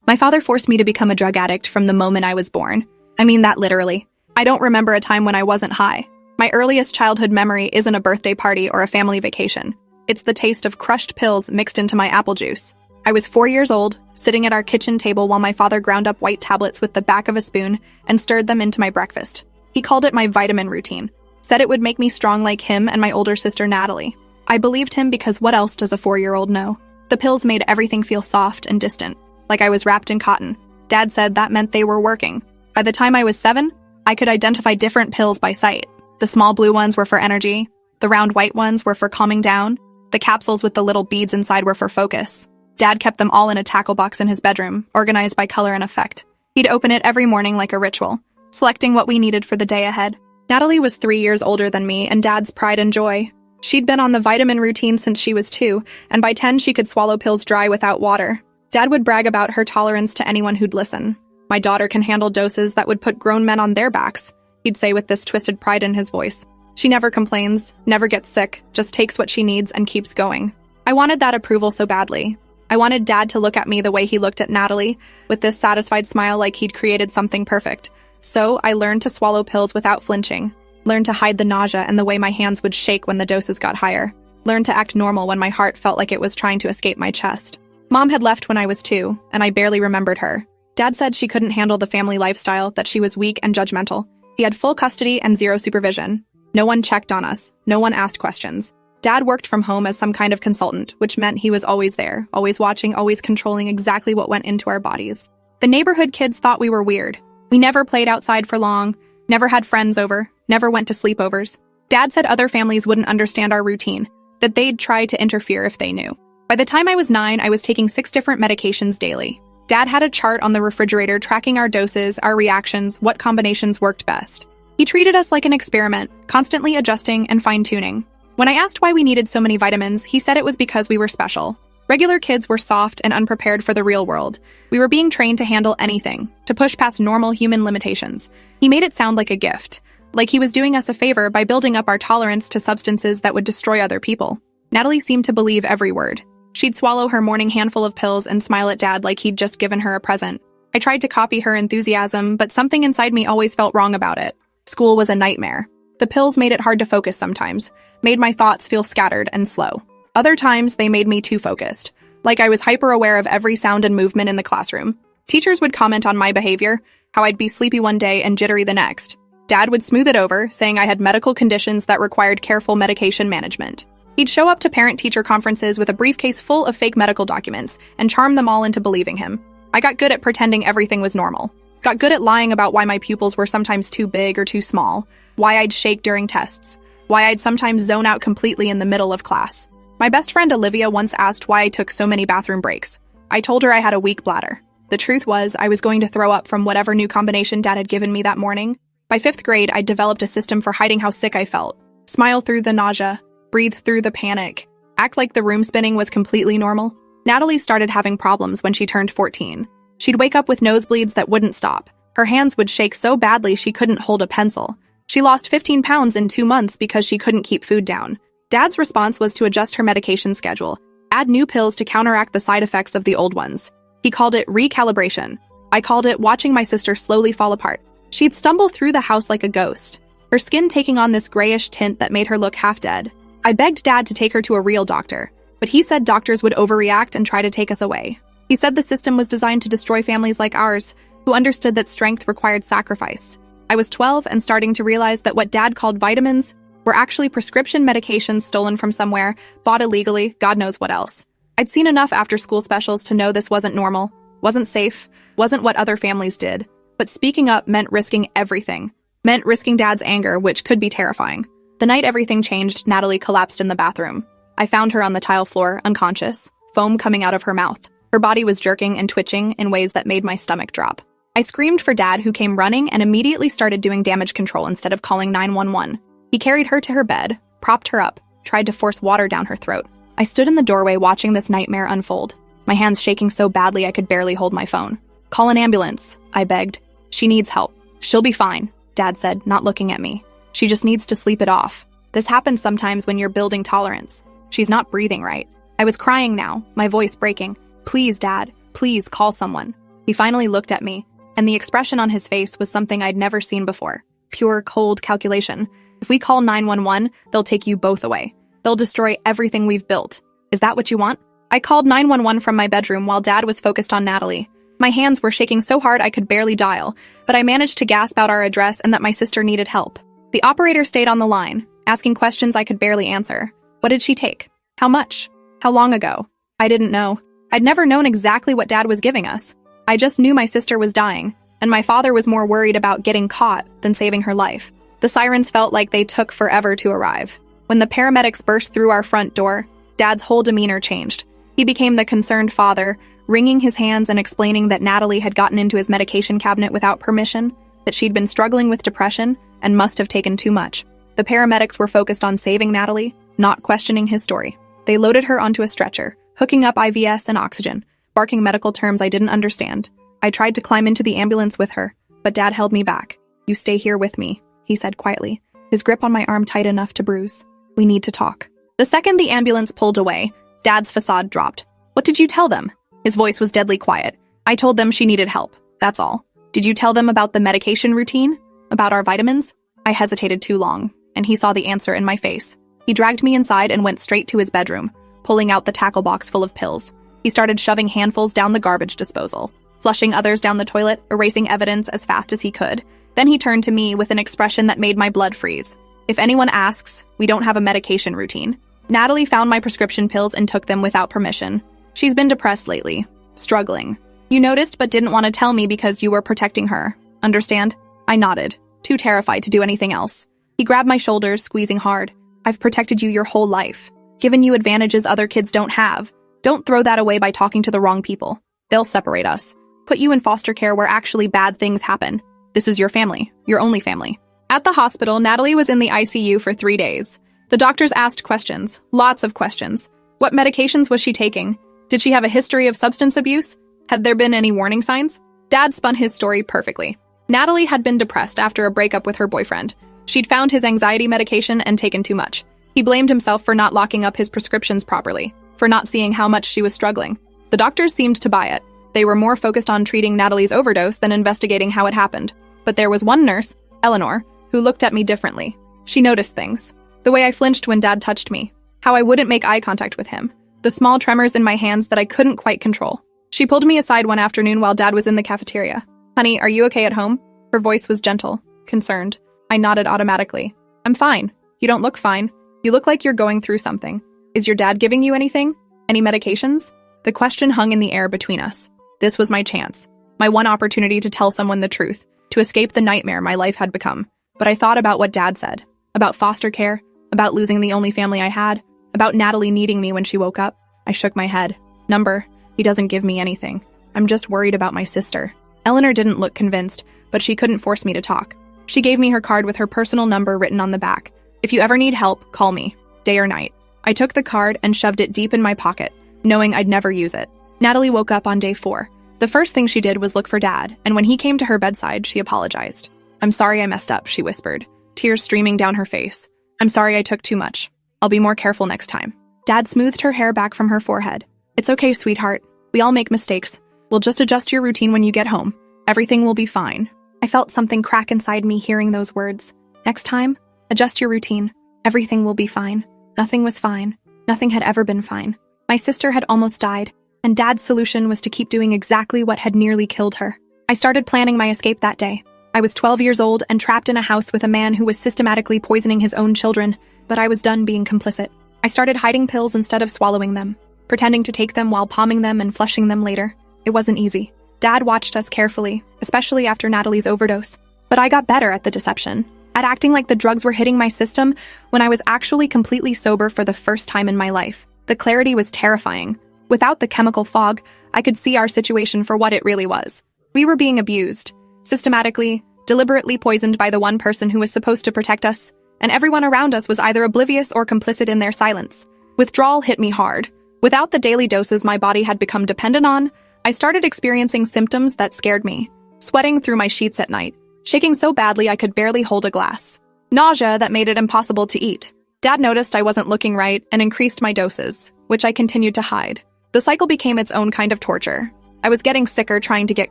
My father forced me to become a drug addict from the moment I was born. I mean that literally. I don't remember a time when I wasn't high. My earliest childhood memory isn't a birthday party or a family vacation. It's the taste of crushed pills mixed into my apple juice. I was 4 years old, sitting at our kitchen table while my father ground up white tablets with the back of a spoon and stirred them into my breakfast. He called it my vitamin routine, said it would make me strong like him and my older sister Natalie. I believed him because what else does a 4-year-old know? The pills made everything feel soft and distant, like I was wrapped in cotton. Dad said that meant they were working. By the time I was 7, I could identify different pills by sight. The small blue ones were for energy, the round white ones were for calming down, the capsules with the little beads inside were for focus. Dad kept them all in a tackle box in his bedroom, organized by color and effect. He'd open it every morning like a ritual, selecting what we needed for the day ahead. Natalie was 3 years older than me and Dad's pride and joy. She'd been on the vitamin routine since she was 2, and by 10 she could swallow pills dry without water. Dad would brag about her tolerance to anyone who'd listen. My daughter can handle doses that would put grown men on their backs, he'd say with this twisted pride in his voice. She never complains, never gets sick, just takes what she needs and keeps going. I wanted that approval so badly. I wanted Dad to look at me the way he looked at Natalie, with this satisfied smile like he'd created something perfect. So I learned to swallow pills without flinching, learned to hide the nausea and the way my hands would shake when the doses got higher, learned to act normal when my heart felt like it was trying to escape my chest. Mom had left when I was 2, and I barely remembered her. Dad said she couldn't handle the family lifestyle, that she was weak and judgmental. He had full custody and zero supervision. No one checked on us. No one asked questions. Dad worked from home as some kind of consultant, which meant he was always there, always watching, always controlling exactly what went into our bodies. The neighborhood kids thought we were weird. We never played outside for long, never had friends over, never went to sleepovers. Dad said other families wouldn't understand our routine, that they'd try to interfere if they knew. By the time I was 9, I was taking 6 different medications daily. Dad had a chart on the refrigerator tracking our doses, our reactions, what combinations worked best. He treated us like an experiment, constantly adjusting and fine-tuning. When I asked why we needed so many vitamins, he said it was because we were special. Regular kids were soft and unprepared for the real world. We were being trained to handle anything, to push past normal human limitations. He made it sound like a gift, like he was doing us a favor by building up our tolerance to substances that would destroy other people. Natalie seemed to believe every word. She'd swallow her morning handful of pills and smile at Dad like he'd just given her a present. I tried to copy her enthusiasm, but something inside me always felt wrong about it. School was a nightmare. The pills made it hard to focus sometimes, made my thoughts feel scattered and slow. Other times, they made me too focused, like I was hyper-aware of every sound and movement in the classroom. Teachers would comment on my behavior, how I'd be sleepy one day and jittery the next. Dad would smooth it over, saying I had medical conditions that required careful medication management. He'd show up to parent-teacher conferences with a briefcase full of fake medical documents and charm them all into believing him. I got good at pretending everything was normal. Got good at lying about why my pupils were sometimes too big or too small, why I'd shake during tests, why I'd sometimes zone out completely in the middle of class. My best friend Olivia once asked why I took so many bathroom breaks. I told her I had a weak bladder. The truth was, I was going to throw up from whatever new combination Dad had given me that morning. By 5th grade, I'd developed a system for hiding how sick I felt. Smile through the nausea, breathe through the panic, act like the room spinning was completely normal. Natalie started having problems when she turned 14. She'd wake up with nosebleeds that wouldn't stop. Her hands would shake so badly she couldn't hold a pencil. She lost 15 pounds in 2 months because she couldn't keep food down. Dad's response was to adjust her medication schedule, add new pills to counteract the side effects of the old ones. He called it recalibration. I called it watching my sister slowly fall apart. She'd stumble through the house like a ghost, her skin taking on this grayish tint that made her look half dead. I begged Dad to take her to a real doctor, but he said doctors would overreact and try to take us away. He said the system was designed to destroy families like ours, who understood that strength required sacrifice. I was 12 and starting to realize that what Dad called vitamins were actually prescription medications stolen from somewhere, bought illegally, God knows what else. I'd seen enough after-school specials to know this wasn't normal, wasn't safe, wasn't what other families did. But speaking up meant risking everything. Meant risking Dad's anger, which could be terrifying. The night everything changed, Natalie collapsed in the bathroom. I found her on the tile floor, unconscious, foam coming out of her mouth. Her body was jerking and twitching in ways that made my stomach drop. I screamed for Dad, who came running and immediately started doing damage control instead of calling 911. He carried her to her bed, propped her up, tried to force water down her throat. I stood in the doorway watching this nightmare unfold, my hands shaking so badly I could barely hold my phone. "Call an ambulance," I begged. "She needs help." "She'll be fine," Dad said, not looking at me. "She just needs to sleep it off. This happens sometimes when you're building tolerance. She's not breathing right." I was crying now, my voice breaking. "Please, Dad, please call someone." He finally looked at me, and the expression on his face was something I'd never seen before. Pure, cold calculation. If we call 911, they'll take you both away. They'll destroy everything we've built. Is that what you want? I called 911 from my bedroom while Dad was focused on Natalie. My hands were shaking so hard I could barely dial, but I managed to gasp out our address and that my sister needed help. The operator stayed on the line, asking questions I could barely answer. What did she take? How much? How long ago? I didn't know. I'd never known exactly what Dad was giving us. I just knew my sister was dying, and my father was more worried about getting caught than saving her life. The sirens felt like they took forever to arrive. When the paramedics burst through our front door, Dad's whole demeanor changed. He became the concerned father, wringing his hands and explaining that Natalie had gotten into his medication cabinet without permission, that she'd been struggling with depression and must have taken too much. The paramedics were focused on saving Natalie, not questioning his story. They loaded her onto a stretcher, hooking up IVs and oxygen, barking medical terms I didn't understand. I tried to climb into the ambulance with her, but Dad held me back. "You stay here with me," he said quietly, his grip on my arm tight enough to bruise. "We need to talk." The second the ambulance pulled away, Dad's facade dropped. "What did you tell them?" His voice was deadly quiet. "I told them she needed help. That's all." "Did you tell them about the medication routine? About our vitamins?" I hesitated too long, and he saw the answer in my face. He dragged me inside and went straight to his bedroom, pulling out the tackle box full of pills. He started shoving handfuls down the garbage disposal, flushing others down the toilet, erasing evidence as fast as he could. Then he turned to me with an expression that made my blood freeze. "If anyone asks, we don't have a medication routine. Natalie found my prescription pills and took them without permission. She's been depressed lately, struggling. You noticed but didn't want to tell me because you were protecting her. Understand?" I nodded, too terrified to do anything else. He grabbed my shoulders, squeezing hard. "I've protected you your whole life, given you advantages other kids don't have. Don't throw that away by talking to the wrong people. They'll separate us, put you in foster care where actually bad things happen. This is your family, your only family." At the hospital, Natalie was in the ICU for 3 days. The doctors asked questions, lots of questions. What medications was she taking? Did she have a history of substance abuse? Had there been any warning signs? Dad spun his story perfectly. Natalie had been depressed after a breakup with her boyfriend. She'd found his anxiety medication and taken too much. He blamed himself for not locking up his prescriptions properly, for not seeing how much she was struggling. The doctors seemed to buy it. They were more focused on treating Natalie's overdose than investigating how it happened. But there was one nurse, Eleanor, who looked at me differently. She noticed things. The way I flinched when Dad touched me. How I wouldn't make eye contact with him. The small tremors in my hands that I couldn't quite control. She pulled me aside one afternoon while Dad was in the cafeteria. "Honey, are you okay at home?" Her voice was gentle, concerned. I nodded automatically. "I'm fine. You don't look fine. You look like you're going through something. Is your dad giving you anything? Any medications?" The question hung in the air between us. This was my chance. My one opportunity to tell someone the truth, to escape the nightmare my life had become. But I thought about what Dad said. About foster care, about losing the only family I had, about Natalie needing me when she woke up. I shook my head. "Number, he doesn't give me anything. I'm just worried about my sister." Eleanor didn't look convinced, but she couldn't force me to talk. She gave me her card with her personal number written on the back. "If you ever need help, call me, day or night." I took the card and shoved it deep in my pocket, knowing I'd never use it. Natalie woke up on day 4. The first thing she did was look for Dad, and when he came to her bedside, she apologized. "I'm sorry I messed up," she whispered, tears streaming down her face. "I'm sorry I took too much. I'll be more careful next time." Dad smoothed her hair back from her forehead. "It's okay, sweetheart. We all make mistakes. We'll just adjust your routine when you get home. Everything will be fine." I felt something crack inside me hearing those words. Next time, adjust your routine. Everything will be fine. Nothing was fine. Nothing had ever been fine. My sister had almost died, and Dad's solution was to keep doing exactly what had nearly killed her. I started planning my escape that day. I was 12 years old and trapped in a house with a man who was systematically poisoning his own children, but I was done being complicit. I started hiding pills instead of swallowing them, pretending to take them while palming them and flushing them later. It wasn't easy. Dad watched us carefully, especially after Natalie's overdose. But I got better at the deception, at acting like the drugs were hitting my system when I was actually completely sober for the first time in my life. The clarity was terrifying. Without the chemical fog, I could see our situation for what it really was. We were being abused, systematically, deliberately poisoned by the one person who was supposed to protect us, and everyone around us was either oblivious or complicit in their silence. Withdrawal hit me hard. Without the daily doses my body had become dependent on, I started experiencing symptoms that scared me. Sweating through my sheets at night, shaking so badly I could barely hold a glass. Nausea that made it impossible to eat. Dad noticed I wasn't looking right and increased my doses, which I continued to hide. The cycle became its own kind of torture. I was getting sicker trying to get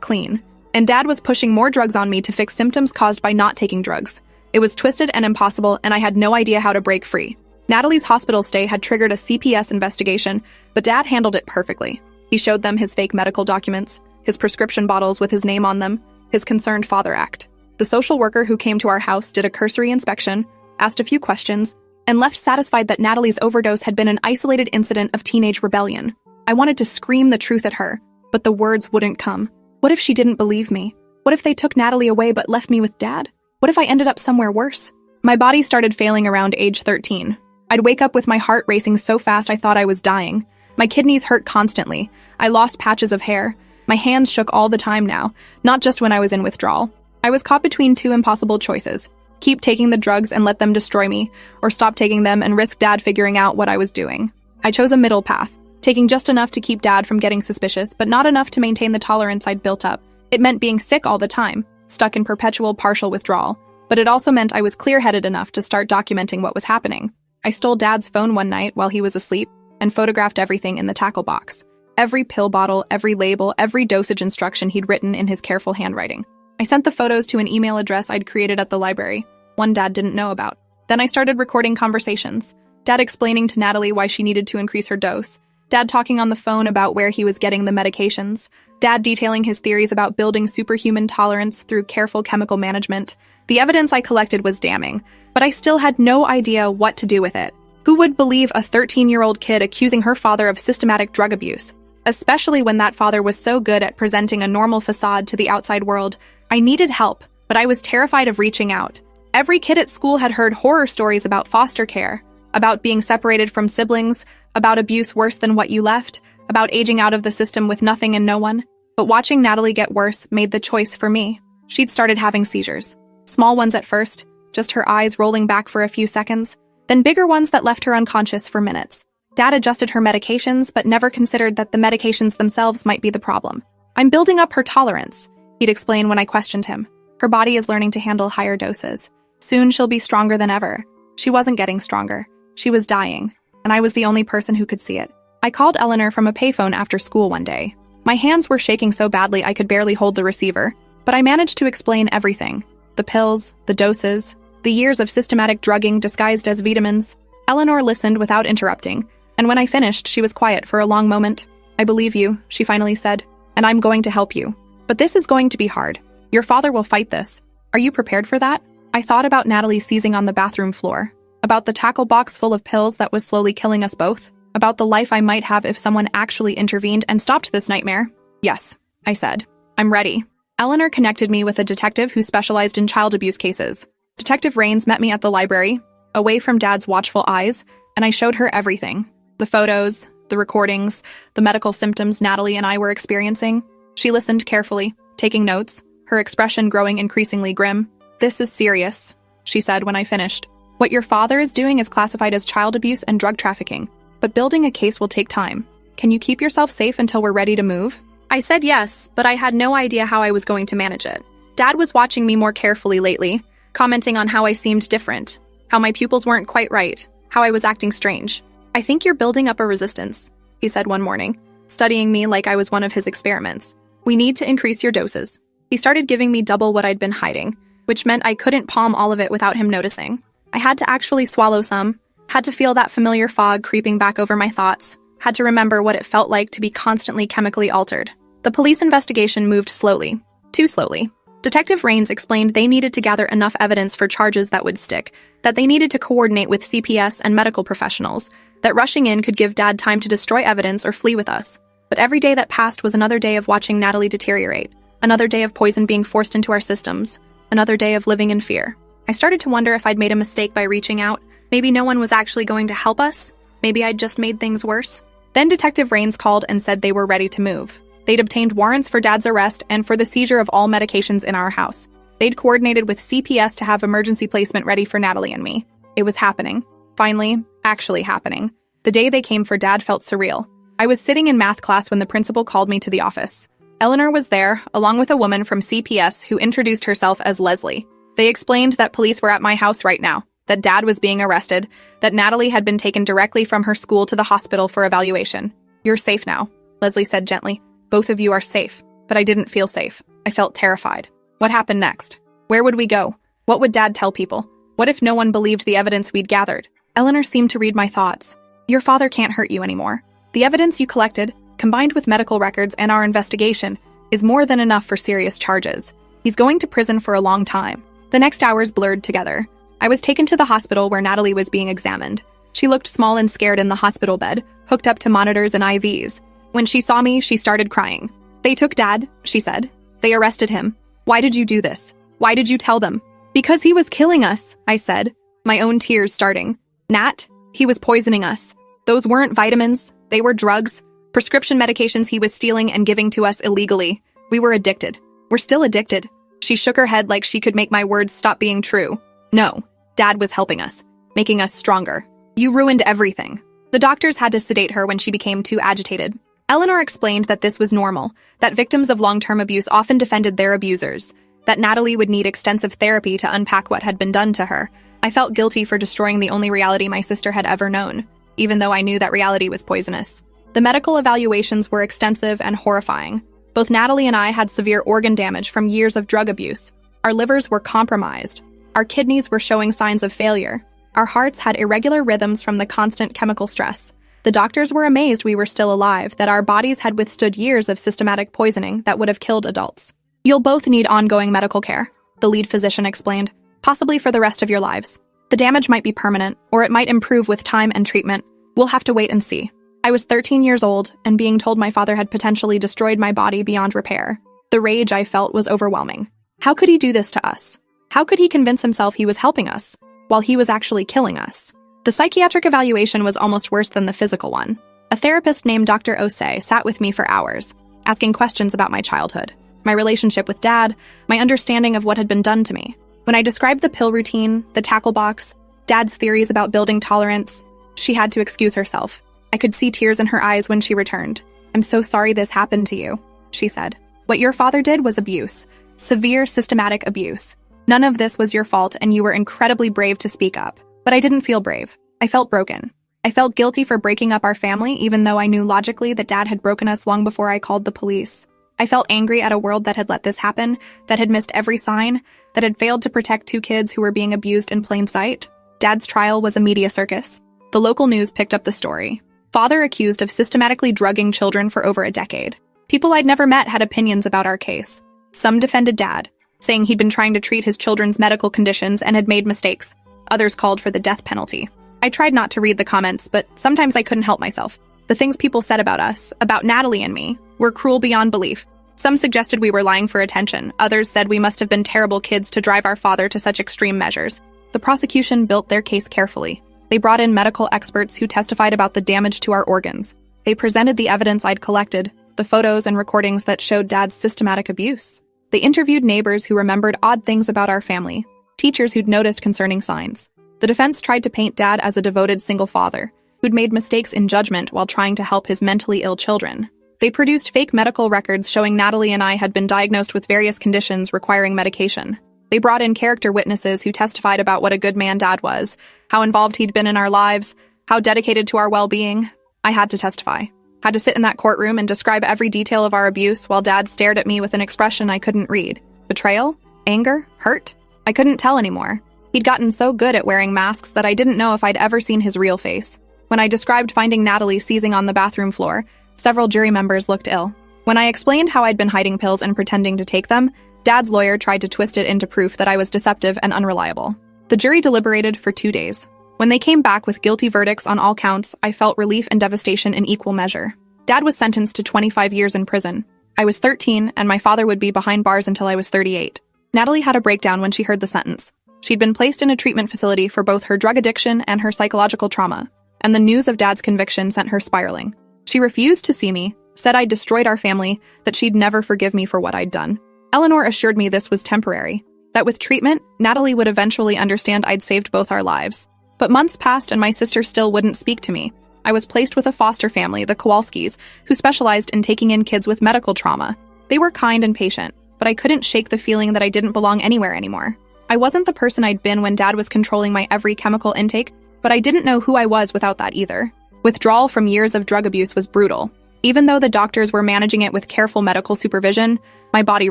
clean, and Dad was pushing more drugs on me to fix symptoms caused by not taking drugs. It was twisted and impossible, and I had no idea how to break free. Natalie's hospital stay had triggered a CPS investigation, but Dad handled it perfectly. He showed them his fake medical documents, his prescription bottles with his name on them, his Concerned Father Act. The social worker who came to our house did a cursory inspection, asked a few questions, and left satisfied that Natalie's overdose had been an isolated incident of teenage rebellion. I wanted to scream the truth at her, but the words wouldn't come. What if she didn't believe me? What if they took Natalie away but left me with Dad? What if I ended up somewhere worse? My body started failing around age 13. I'd wake up with my heart racing so fast I thought I was dying. My kidneys hurt constantly. I lost patches of hair. My hands shook all the time now, not just when I was in withdrawal. I was caught between two impossible choices. Keep taking the drugs and let them destroy me, or stop taking them and risk Dad figuring out what I was doing. I chose a middle path, taking just enough to keep Dad from getting suspicious, but not enough to maintain the tolerance I'd built up. It meant being sick all the time, stuck in perpetual partial withdrawal, but it also meant I was clear-headed enough to start documenting what was happening. I stole Dad's phone one night while he was asleep and photographed everything in the tackle box. Every pill bottle, every label, every dosage instruction he'd written in his careful handwriting. I sent the photos to an email address I'd created at the library, one Dad didn't know about. Then I started recording conversations. Dad explaining to Natalie why she needed to increase her dose. Dad talking on the phone about where he was getting the medications. Dad detailing his theories about building superhuman tolerance through careful chemical management. The evidence I collected was damning, but I still had no idea what to do with it. Who would believe a 13-year-old kid accusing her father of systematic drug abuse? Especially when that father was so good at presenting a normal facade to the outside world. I needed help, but I was terrified of reaching out. Every kid at school had heard horror stories about foster care, about being separated from siblings, about abuse worse than what you left, about aging out of the system with nothing and no one. But watching Natalie get worse made the choice for me. She'd started having seizures. Small ones at first, just her eyes rolling back for a few seconds, then bigger ones that left her unconscious for minutes. Dad adjusted her medications, but never considered that the medications themselves might be the problem. I'm building up her tolerance, he'd explain when I questioned him. Her body is learning to handle higher doses. Soon she'll be stronger than ever. She wasn't getting stronger. She was dying, and I was the only person who could see it. I called Eleanor from a payphone after school one day. My hands were shaking so badly I could barely hold the receiver, but I managed to explain everything. The pills, the doses, the years of systematic drugging disguised as vitamins. Eleanor listened without interrupting, and when I finished, she was quiet for a long moment. I believe you, she finally said, and I'm going to help you. But this is going to be hard. Your father will fight this. Are you prepared for that? I thought about Natalie seizing on the bathroom floor, about the tackle box full of pills that was slowly killing us both, about the life I might have if someone actually intervened and stopped this nightmare. Yes, I said. I'm ready. Eleanor connected me with a detective who specialized in child abuse cases. Detective Rains met me at the library, away from Dad's watchful eyes, and I showed her everything. The photos, the recordings, the medical symptoms Natalie and I were experiencing. She listened carefully, taking notes, her expression growing increasingly grim. This is serious, she said when I finished. What your father is doing is classified as child abuse and drug trafficking, but building a case will take time. Can you keep yourself safe until we're ready to move? I said yes, but I had no idea how I was going to manage it. Dad was watching me more carefully lately, commenting on how I seemed different, how my pupils weren't quite right, how I was acting strange. I think you're building up a resistance, he said one morning, studying me like I was one of his experiments. We need to increase your doses. He started giving me double what I'd been hiding, which meant I couldn't palm all of it without him noticing. I had to actually swallow some, had to feel that familiar fog creeping back over my thoughts, had to remember what it felt like to be constantly chemically altered. The police investigation moved slowly, too slowly. Detective Rains explained they needed to gather enough evidence for charges that would stick, that they needed to coordinate with CPS and medical professionals, that rushing in could give Dad time to destroy evidence or flee with us. But every day that passed was another day of watching Natalie deteriorate, another day of poison being forced into our systems, another day of living in fear. I started to wonder if I'd made a mistake by reaching out. Maybe no one was actually going to help us. Maybe I'd just made things worse. Then Detective Rains called and said they were ready to move. They'd obtained warrants for Dad's arrest and for the seizure of all medications in our house. They'd coordinated with CPS to have emergency placement ready for Natalie and me. It was happening. Finally, actually happening. The day they came for Dad felt surreal. I was sitting in math class when the principal called me to the office. Eleanor was there, along with a woman from CPS who introduced herself as Leslie. They explained that police were at my house right now, that Dad was being arrested, that Natalie had been taken directly from her school to the hospital for evaluation. You're safe now, Leslie said gently, Both of you are safe. But I didn't feel safe. I felt terrified. What happened next? Where would we go? What would Dad tell people? What if no one believed the evidence we'd gathered? Eleanor seemed to read my thoughts. Your father can't hurt you anymore. The evidence you collected, combined with medical records and our investigation, is more than enough for serious charges. He's going to prison for a long time. The next hours blurred together. I was taken to the hospital where Natalie was being examined. She looked small and scared in the hospital bed, hooked up to monitors and IVs. When she saw me, she started crying. They took Dad, she said. They arrested him. Why did you do this? Why did you tell them? Because he was killing us, I said, my own tears starting. Nat, he was poisoning us. Those weren't vitamins. They were drugs, prescription medications he was stealing and giving to us illegally. We were addicted. We're still addicted. She shook her head like she could make my words stop being true. No, Dad was helping us, making us stronger. You ruined everything. The doctors had to sedate her when she became too agitated. Eleanor explained that this was normal, that victims of long-term abuse often defended their abusers, that Natalie would need extensive therapy to unpack what had been done to her. I felt guilty for destroying the only reality my sister had ever known, even though I knew that reality was poisonous. The medical evaluations were extensive and horrifying. Both Natalie and I had severe organ damage from years of drug abuse. Our livers were compromised. Our kidneys were showing signs of failure. Our hearts had irregular rhythms from the constant chemical stress. The doctors were amazed we were still alive, that our bodies had withstood years of systematic poisoning that would have killed adults. You'll both need ongoing medical care, the lead physician explained, possibly for the rest of your lives. The damage might be permanent, or it might improve with time and treatment. We'll have to wait and see. I was 13 years old, and being told my father had potentially destroyed my body beyond repair. The rage I felt was overwhelming. How could he do this to us? How could he convince himself he was helping us, while he was actually killing us? The psychiatric evaluation was almost worse than the physical one. A therapist named Dr. Osei sat with me for hours, asking questions about my childhood, my relationship with Dad, my understanding of what had been done to me. When I described the pill routine, the tackle box, Dad's theories about building tolerance, she had to excuse herself. I could see tears in her eyes when she returned. I'm so sorry this happened to you, she said. What your father did was abuse, severe systematic abuse. None of this was your fault, and you were incredibly brave to speak up. But I didn't feel brave. I felt broken. I felt guilty for breaking up our family, even though I knew logically that Dad had broken us long before I called the police. I felt angry at a world that had let this happen, that had missed every sign, that had failed to protect two kids who were being abused in plain sight. Dad's trial was a media circus. The local news picked up the story. Father accused of systematically drugging children for over a decade. People I'd never met had opinions about our case. Some defended Dad, saying he'd been trying to treat his children's medical conditions and had made mistakes. Others called for the death penalty. I tried not to read the comments, but sometimes I couldn't help myself. The things people said about us, about Natalie and me, were cruel beyond belief. Some suggested we were lying for attention. Others said we must have been terrible kids to drive our father to such extreme measures. The prosecution built their case carefully. They brought in medical experts who testified about the damage to our organs. They presented the evidence I'd collected, the photos and recordings that showed Dad's systematic abuse. They interviewed neighbors who remembered odd things about our family, teachers who'd noticed concerning signs. The defense tried to paint Dad as a devoted single father, who'd made mistakes in judgment while trying to help his mentally ill children. They produced fake medical records showing Natalie and I had been diagnosed with various conditions requiring medication. They brought in character witnesses who testified about what a good man Dad was, how involved he'd been in our lives, how dedicated to our well-being. I had to testify. Had to sit in that courtroom and describe every detail of our abuse while Dad stared at me with an expression I couldn't read. Betrayal? Anger? Hurt? I couldn't tell anymore. He'd gotten so good at wearing masks that I didn't know if I'd ever seen his real face. When I described finding Natalie seizing on the bathroom floor, several jury members looked ill. When I explained how I'd been hiding pills and pretending to take them, Dad's lawyer tried to twist it into proof that I was deceptive and unreliable. The jury deliberated for 2 days. When they came back with guilty verdicts on all counts, I felt relief and devastation in equal measure. Dad was sentenced to 25 years in prison. I was 13, and my father would be behind bars until I was 38. Natalie had a breakdown when she heard the sentence. She'd been placed in a treatment facility for both her drug addiction and her psychological trauma, and the news of Dad's conviction sent her spiraling. She refused to see me, said I'd destroyed our family, that she'd never forgive me for what I'd done. Eleanor assured me this was temporary, that with treatment, Natalie would eventually understand I'd saved both our lives. But months passed and my sister still wouldn't speak to me. I was placed with a foster family, the Kowalskis, who specialized in taking in kids with medical trauma. They were kind and patient, but I couldn't shake the feeling that I didn't belong anywhere anymore. I wasn't the person I'd been when Dad was controlling my every chemical intake, but I didn't know who I was without that either. Withdrawal from years of drug abuse was brutal. Even though the doctors were managing it with careful medical supervision, my body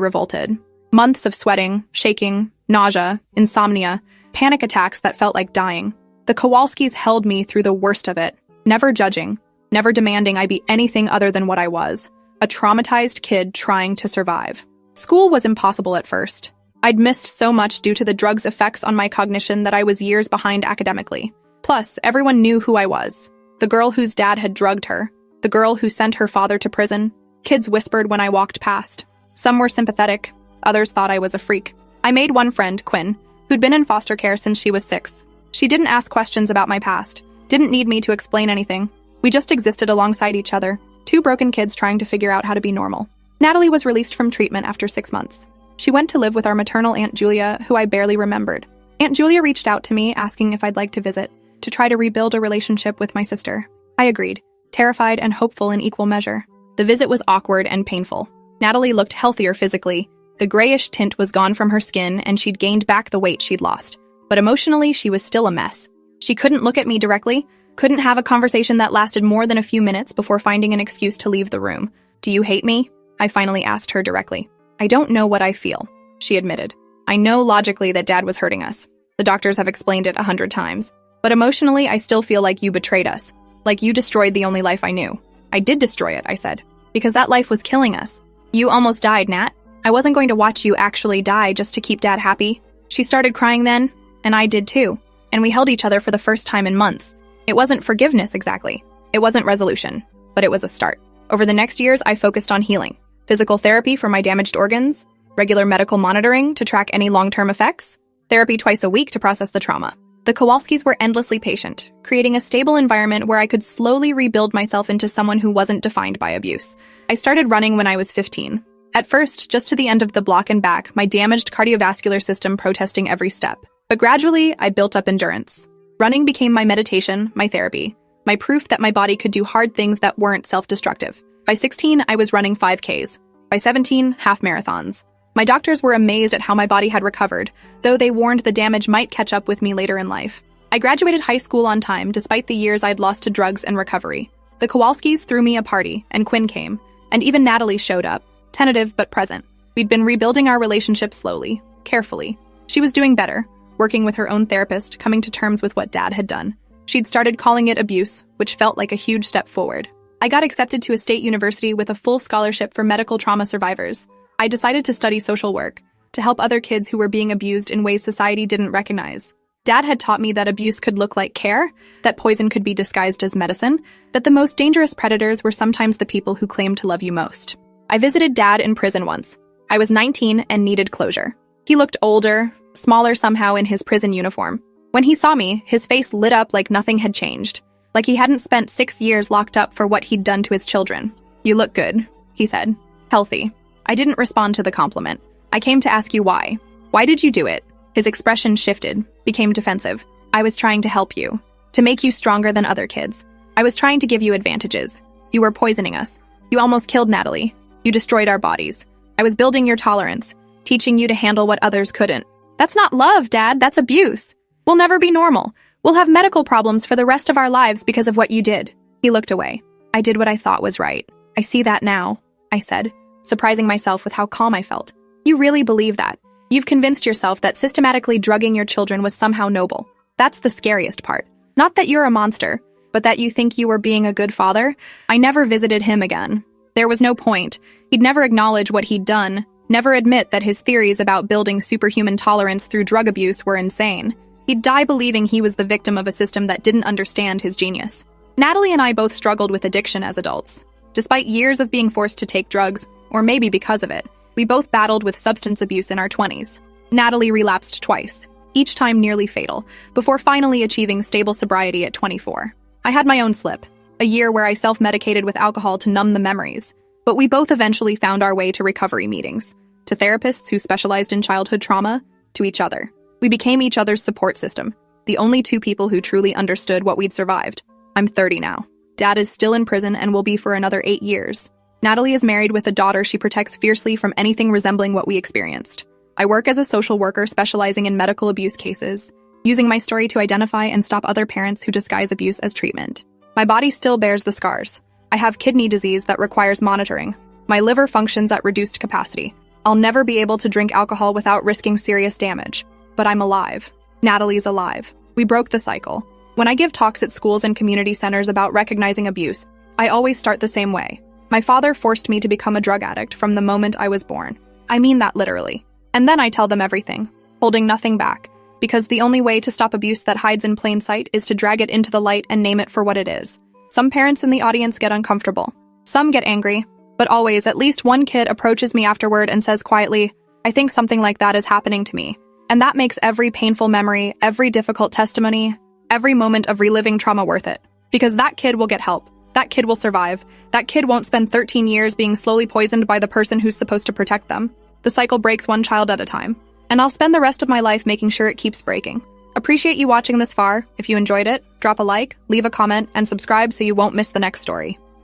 revolted. Months of sweating, shaking, nausea, insomnia, panic attacks that felt like dying. The Kowalskis held me through the worst of it, never judging, never demanding I be anything other than what I was, a traumatized kid trying to survive. School was impossible at first. I'd missed so much due to the drug's effects on my cognition that I was years behind academically. Plus, everyone knew who I was. The girl whose dad had drugged her. The girl who sent her father to prison. Kids whispered when I walked past. Some were sympathetic. Others thought I was a freak. I made one friend, Quinn, who'd been in foster care since she was 6. She didn't ask questions about my past. Didn't need me to explain anything. We just existed alongside each other. 2 broken kids trying to figure out how to be normal. Natalie was released from treatment after 6 months. She went to live with our maternal Aunt Julia, who I barely remembered. Aunt Julia reached out to me, asking if I'd like to visit, to try to rebuild a relationship with my sister. I agreed, terrified and hopeful in equal measure. The visit was awkward and painful. Natalie looked healthier physically. The grayish tint was gone from her skin, and she'd gained back the weight she'd lost. But emotionally, she was still a mess. She couldn't look at me directly, couldn't have a conversation that lasted more than a few minutes before finding an excuse to leave the room. "Do you hate me?" I finally asked her directly. "I don't know what I feel," she admitted. "I know logically that Dad was hurting us. The doctors have explained it 100 times. But emotionally, I still feel like you betrayed us. Like you destroyed the only life I knew." "I did destroy it," I said. "Because that life was killing us. You almost died, Nat. I wasn't going to watch you actually die just to keep Dad happy." She started crying then, and I did too. And we held each other for the first time in months. It wasn't forgiveness exactly. It wasn't resolution. But it was a start. Over the next years, I focused on healing. Physical therapy for my damaged organs, regular medical monitoring to track any long-term effects, therapy twice a week to process the trauma. The Kowalskis were endlessly patient, creating a stable environment where I could slowly rebuild myself into someone who wasn't defined by abuse. I started running when I was 15. At first, just to the end of the block and back, my damaged cardiovascular system protesting every step. But gradually, I built up endurance. Running became my meditation, my therapy, my proof that my body could do hard things that weren't self-destructive. By 16, I was running 5Ks. By 17, half marathons. My doctors were amazed at how my body had recovered, though they warned the damage might catch up with me later in life. I graduated high school on time despite the years I'd lost to drugs and recovery. The Kowalskis threw me a party, and Quinn came, and even Natalie showed up, tentative but present. We'd been rebuilding our relationship slowly, carefully. She was doing better, working with her own therapist, coming to terms with what Dad had done. She'd started calling it abuse, which felt like a huge step forward. I got accepted to a state university with a full scholarship for medical trauma survivors. I decided to study social work, to help other kids who were being abused in ways society didn't recognize. Dad had taught me that abuse could look like care, that poison could be disguised as medicine, that the most dangerous predators were sometimes the people who claimed to love you most. I visited Dad in prison once. I was 19 and needed closure. He looked older, smaller somehow in his prison uniform. When he saw me, his face lit up like nothing had changed. Like he hadn't spent 6 years locked up for what he'd done to his children. "You look good," he said. "Healthy." I didn't respond to the compliment. "I came to ask you why. Why did you do it?" His expression shifted, became defensive. "I was trying to help you, to make you stronger than other kids. I was trying to give you advantages. You were poisoning us. You almost killed Natalie. You destroyed our bodies. I was building your tolerance, teaching you to handle what others couldn't. That's not love, Dad, that's abuse. We'll never be normal. We'll have medical problems for the rest of our lives because of what you did." He looked away. "I did what I thought was right. I see that now," I said, surprising myself with how calm I felt. "You really believe that? You've convinced yourself that systematically drugging your children was somehow noble. That's the scariest part. Not that you're a monster, but that you think you were being a good father." I never visited him again. There was no point. He'd never acknowledge what he'd done, never admit that his theories about building superhuman tolerance through drug abuse were insane. He'd die believing he was the victim of a system that didn't understand his genius. Natalie and I both struggled with addiction as adults. Despite years of being forced to take drugs, or maybe because of it, we both battled with substance abuse in our 20s. Natalie relapsed twice, each time nearly fatal, before finally achieving stable sobriety at 24. I had my own slip, a year where I self-medicated with alcohol to numb the memories, but we both eventually found our way to recovery meetings, to therapists who specialized in childhood trauma, to each other. We became each other's support system, the only 2 people who truly understood what we'd survived. I'm 30 now. Dad is still in prison and will be for another 8 years. Natalie is married with a daughter she protects fiercely from anything resembling what we experienced. I work as a social worker specializing in medical abuse cases, using my story to identify and stop other parents who disguise abuse as treatment. My body still bears the scars. I have kidney disease that requires monitoring. My liver functions at reduced capacity. I'll never be able to drink alcohol without risking serious damage. But I'm alive. Natalie's alive. We broke the cycle. When I give talks at schools and community centers about recognizing abuse, I always start the same way. My father forced me to become a drug addict from the moment I was born. I mean that literally. And then I tell them everything, holding nothing back, because the only way to stop abuse that hides in plain sight is to drag it into the light and name it for what it is. Some parents in the audience get uncomfortable. Some get angry. But always, at least one kid approaches me afterward and says quietly, "I think something like that is happening to me." And that makes every painful memory, every difficult testimony, every moment of reliving trauma worth it. Because that kid will get help. That kid will survive. That kid won't spend 13 years being slowly poisoned by the person who's supposed to protect them. The cycle breaks one child at a time. And I'll spend the rest of my life making sure it keeps breaking. Appreciate you watching this far. If you enjoyed it, drop a like, leave a comment, and subscribe so you won't miss the next story.